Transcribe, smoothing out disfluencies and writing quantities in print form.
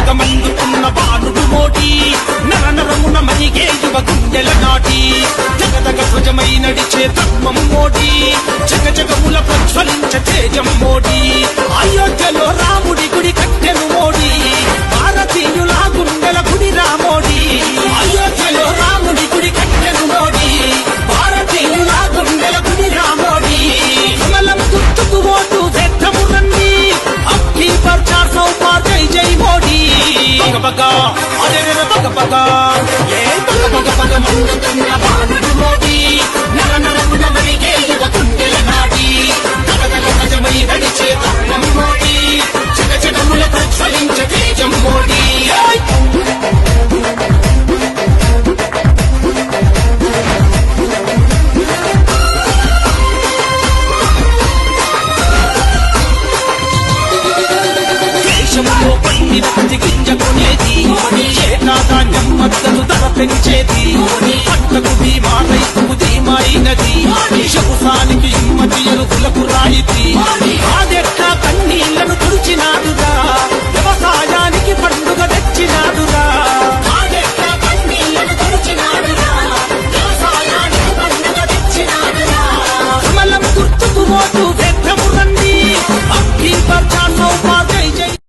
యుగమందుకున్న బాలుడు మోడీ నరనరమున మణిగే యువ గుండెల నాటి జగదగ ధ్వజమై నడిచే ధర్మం మోడీ జగజగముల ప్రజ్వలించ తేజం మోడీ అయోధ్యలో రాముడి గుడి కట్టెను మోడీ భారతీయుల గుండెల గుడిరా మోడీ అయోధ్యలో రాముడి గుడి కట్టెను మోడీ భారతీయుల గుండెల గుడిరా మోడీ కమలం గుర్తుకు ఓటు వేద్దాము రండి అబ్కి పర్ 400 పార్ జై జై మోడీ బగ బగ అరే బగ బగ ఏ బగ బగ బగ మండుతున్న బాలుడు మోడీ నరనరమున మణిగే యువ గుండెల నాటి జగదగ ధ్వజమై నడిచే ధర్మం మోడీ జగజగముల ప్రజ్వలించ తేజం మోడీ దేశంలో పండిన ప్రతి గింజ కొనేది ధాన్యం మద్దతు ధర పెంచేది పంటకు బీమా రైతుకు ధీమైనది శకుసానికి హిమ్మతి ఎరువులకు రాయితీ